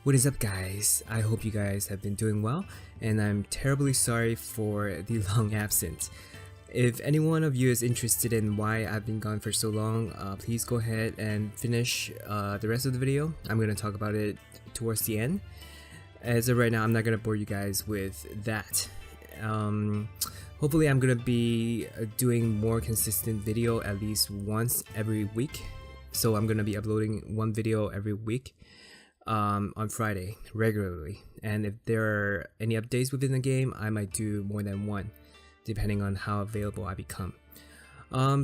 What is up, guys? I hope you guys have been doing well, and I'm terribly sorry for the long absence. If any one of you is interested in why I've been gone for so long, please go ahead and finish the rest of the video. I'm going to talk about it towards the end. As of right now, I'm not going to bore you guys with that. Hopefully I'm going to be doing more consistent video at least once every week. So I'm going to be uploading one video every week. On Friday regularly, and if there are any updates within the game, I might do more than one depending on how available I become.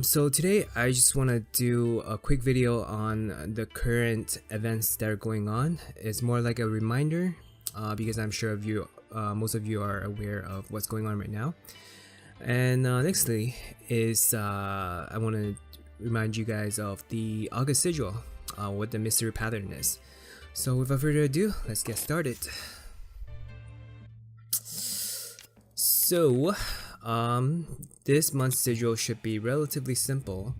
So today I just want to do a quick video on the current events that are going on. It's more like a reminder because I'm sure most of you are aware of what's going on right now. And nextly is I want to remind you guys of the August Sigil, what the mystery pattern is. So without further ado, let's get started. So, this month's sigil should be relatively simple.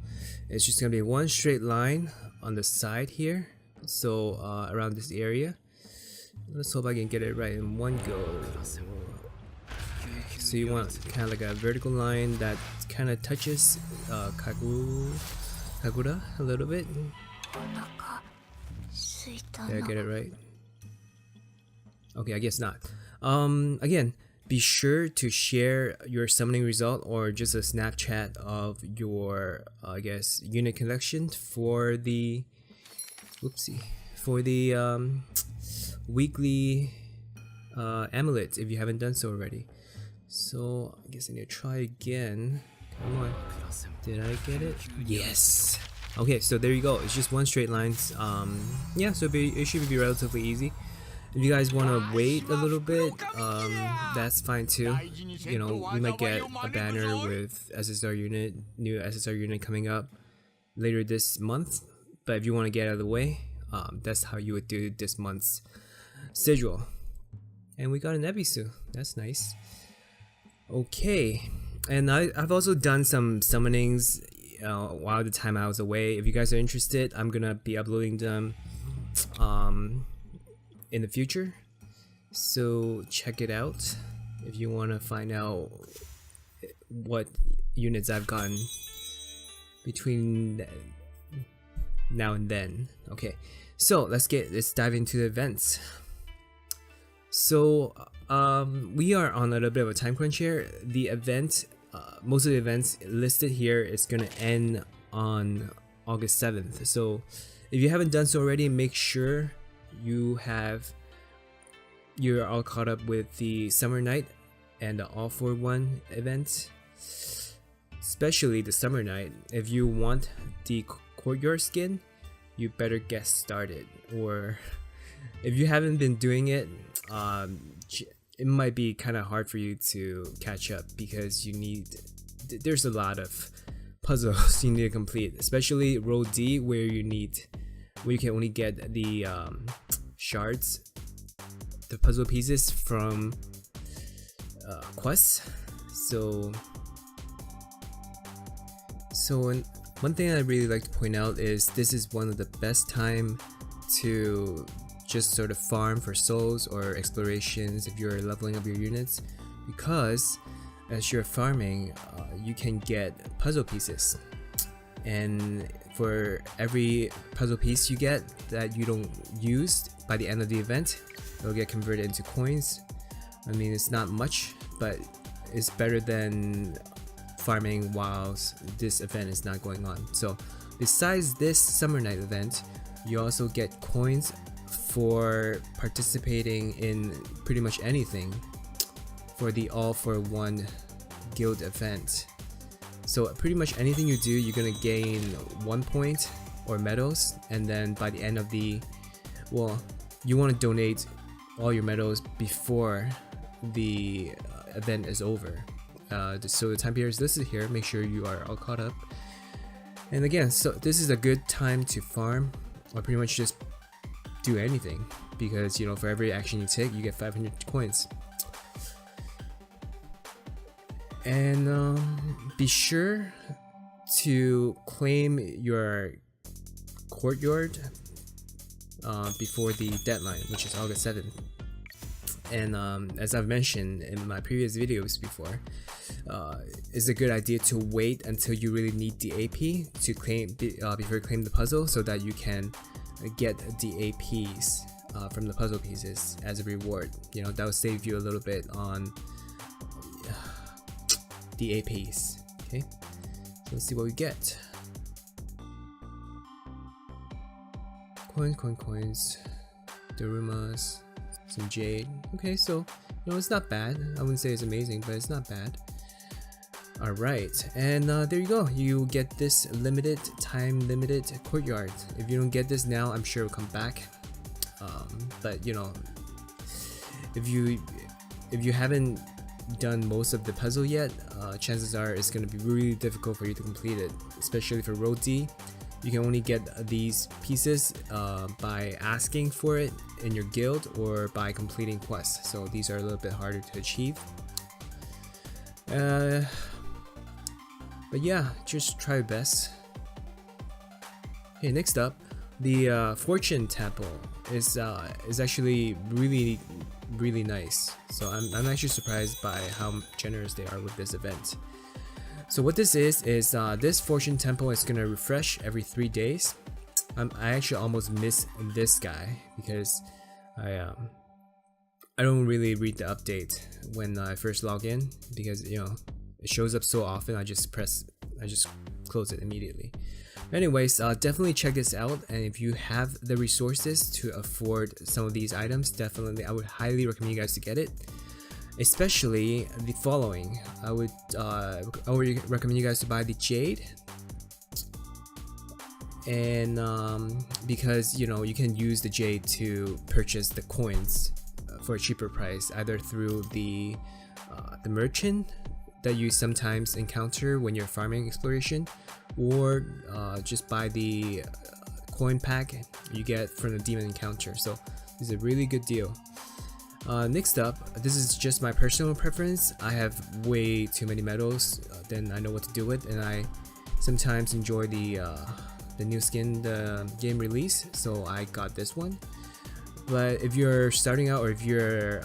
It's just gonna be one straight line on the side here. So around this area. Let's hope I can get it right in one go. So you want kind of like a vertical line that kind of touches Kagura a little bit. Did I get it right? Okay, I guess not. Again, be sure to share your summoning result or just a Snapchat of your, I guess, unit collection for the, weekly amulet if you haven't done so already. So I guess I need to try again. Come on, did I get it? Yes. Okay, so there you go. It's just one straight line. Yeah, so it should be relatively easy. If you guys want to wait a little bit, that's fine too. You know, we might get a banner with SSR unit, new SSR unit coming up later this month. But if you want to get out of the way, that's how you would do this month's sigil. And we got an Ebisu. That's nice. Okay, and I've also done some summonings while the time I was away. If you guys are interested, I'm gonna be uploading them in the future, so check it out if you want to find out what units I've gotten between now and then. Okay, so let's dive into the events. So we are on a little bit of a time crunch here. The event, most of the events listed here is gonna end on August 7th. So if you haven't done so already, make sure you're all caught up with the Summer Night and the All for One event, especially the Summer Night. If you want the Courtyard skin, you better get started. Or if you haven't been doing it, it might be kind of hard for you to catch up because there's a lot of puzzles you need to complete, especially row D where you can only get the shards, the puzzle pieces from quests. So one thing I really like to point out is this is one of the best time to just sort of farm for souls or explorations if you're leveling up your units, because as you're farming, you can get puzzle pieces, and for every puzzle piece you get that you don't use by the end of the event, it'll get converted into coins. I mean, it's not much, but it's better than farming whilst this event is not going on. So besides this Summer Night event, you also get coins for participating in pretty much anything for the All for One guild event. So pretty much anything you do, you're gonna gain 1 point or medals, and then by the end of you want to donate all your medals before the event is over. So the time period is listed here. Make sure you are all caught up. And again, so this is a good time to farm or pretty much just do anything, because you know, for every action you take, you get 500 coins. And be sure to claim your courtyard before the deadline, which is August 7th. And as I've mentioned in my previous videos before, it's a good idea to wait until you really need the AP to claim before you claim the puzzle, so that you can get the APs from the puzzle pieces as a reward. You know, that will save you a little bit on the APs. Okay, so let's see what we get. Coins, Darumas, some jade. Okay, so you know, it's not bad. I wouldn't say it's amazing, but it's not bad. Alright, and there you go. You get this time limited courtyard. If you don't get this now, I'm sure it'll come back. But you know, if you haven't done most of the puzzle yet, chances are it's going to be really difficult for you to complete it, especially for row D. You can only get these pieces by asking for it in your guild or by completing quests, so these are a little bit harder to achieve. But yeah, just try your best. Okay, next up, the Fortune Temple is actually really nice. So I'm actually surprised by how generous they are with this event. So what this is this Fortune Temple is gonna refresh every 3 days. I actually almost missed this guy because I don't really read the update when I first log in, because you know it shows up so often. I just close it immediately. Anyways, definitely check this out, and if you have the resources to afford some of these items, definitely I would highly recommend you guys to get it. Especially the following. I would recommend you guys to buy the jade, and because you know you can use the jade to purchase the coins for a cheaper price, either through the merchant that you sometimes encounter when you're farming exploration, or just buy the coin pack you get from the demon encounter. So this is a really good deal. Next up, this is just my personal preference. I have way too many medals than I know what to do with, and I sometimes enjoy the new skin the game release, so I got this one. But if you're starting out, or if you're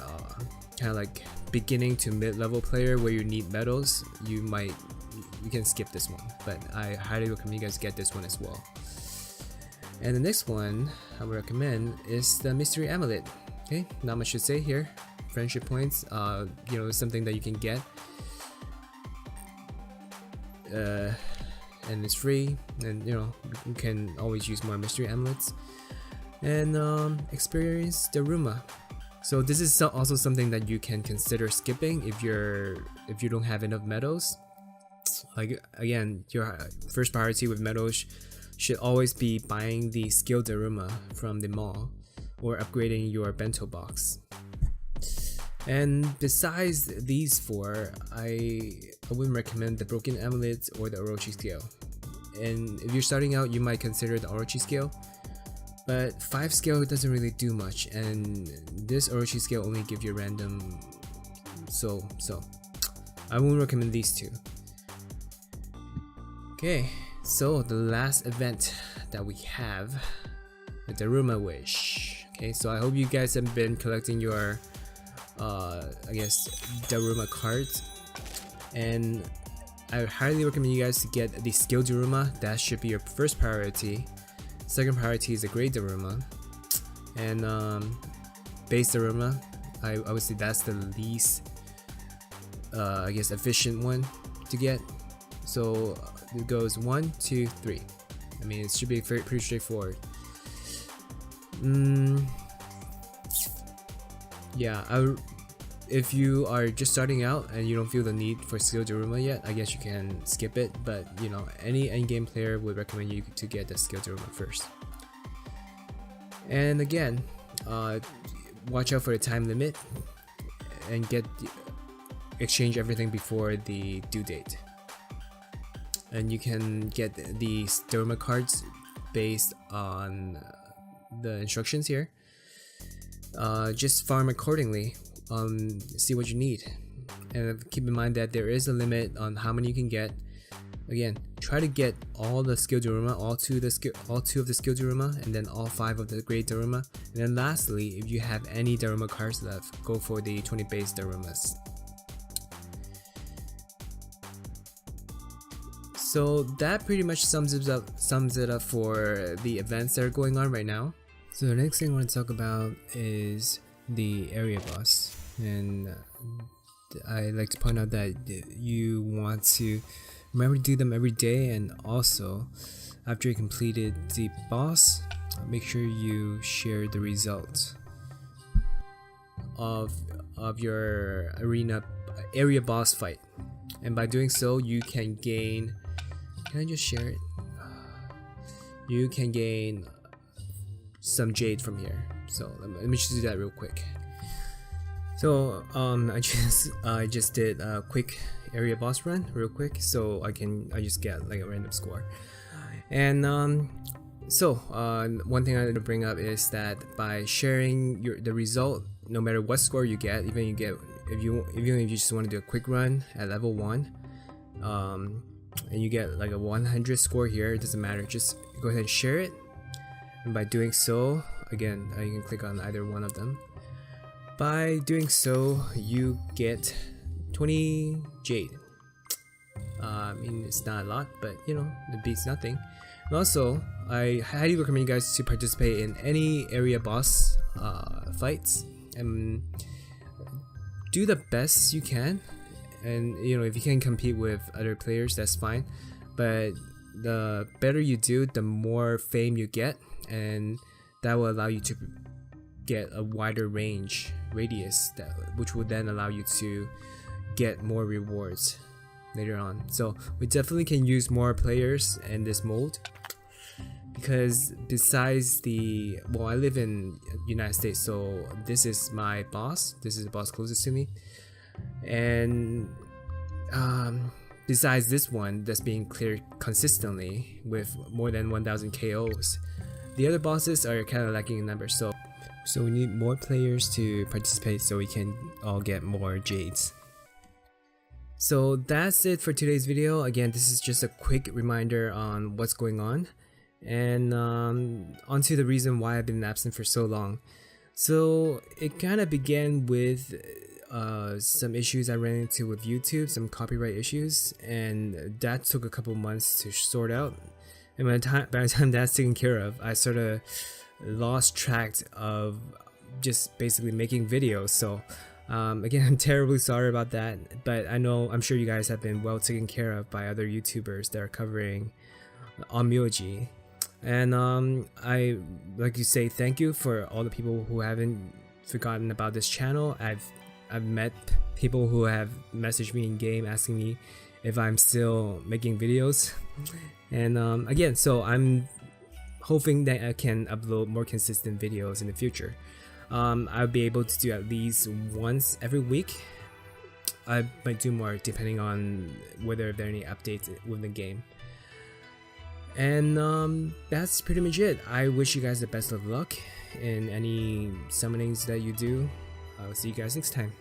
kind of like beginning to mid-level player where you need medals, you can skip this one, but I highly recommend you guys get this one as well. And the next one I would recommend is the Mystery Amulet. Okay, not much to say here. Friendship points, you know, something that you can get, and it's free, and you know you can always use more mystery amulets, and experience Daruma. So this is also something that you can consider skipping if you don't have enough medals. Like again, your first priority with medals should always be buying the skill Daruma from the mall, or upgrading your bento box. And besides these four, I wouldn't recommend the broken amulet or the Orochi scale. And if you're starting out, you might consider the Orochi scale, but 5 scale doesn't really do much, and this Orochi scale only gives you random, so I won't recommend these two. Okay, so the last event that we have, the Daruma Wish. Okay, so I hope you guys have been collecting your I guess Daruma cards, and I highly recommend you guys to get the skill Daruma. That should be your first priority. Second priority is the great Daruma, and base Daruma, I would say that's the least I guess efficient one to get. So it goes 1, 2, 3. I mean, it should be pretty straightforward. Yeah, if you are just starting out and you don't feel the need for skill Daruma yet, I guess you can skip it, but you know, any endgame player would recommend you to get the skill Daruma first. And again, watch out for the time limit and exchange everything before the due date. And you can get the Daruma cards based on the instructions here. Just farm accordingly, see what you need, and keep in mind that there is a limit on how many you can get. Again, try to get all the skill Daruma, all two of the skill Daruma, and then all 5 of the great Daruma. And then lastly, if you have any Daruma cards left, go for the 20 base Darumas. So that pretty much sums it up for the events that are going on right now. So the next thing I want to talk about is the area boss, and I like to point out that you want to remember to do them every day, and also after you completed the boss, make sure you share the result of your area boss fight, and by doing so you can gain, can I just share it? You can gain some jade from here. So let me just do that real quick. So I just did a quick area boss run real quick, so I just get like a random score. And one thing I wanted to bring up is that by sharing the result, no matter what score you get, even if you just want to do a quick run at level 1, and you get like a 100 score here, it doesn't matter, just go ahead and share it. And by doing so, again, you can click on either one of them. By doing so, you get 20 jade. I mean, it's not a lot, but you know, it beats nothing. And also, I highly recommend you guys to participate in any area boss fights and do the best you can. And you know, if you can compete with other players, that's fine. But the better you do, the more fame you get, and that will allow you to get a wider radius, which will then allow you to get more rewards later on. So we definitely can use more players in this mode, because besides I live in United States, so this is my boss, this is the boss closest to me, and besides this one that's being cleared consistently with more than 1000 KOs, the other bosses are kind of lacking in numbers, so we need more players to participate so we can all get more jades. So that's it for today's video. Again, this is just a quick reminder on what's going on, and onto the reason why I've been absent for so long. So it kind of began with some issues I ran into with YouTube, some copyright issues, and that took a couple months to sort out. And by the time that's taken care of, I sort of lost track of just basically making videos. So again, I'm terribly sorry about that, but I'm sure you guys have been well taken care of by other YouTubers that are covering Onmoyji. And I like to say thank you for all the people who haven't forgotten about this channel. I've met people who have messaged me in game asking me if I'm still making videos, and again, so I'm hoping that I can upload more consistent videos in the future. I'll be able to do at least once every week. I might do more depending on whether there are any updates with the game. And that's pretty much it. I wish you guys the best of luck in any summonings that you do. I'll see you guys next time.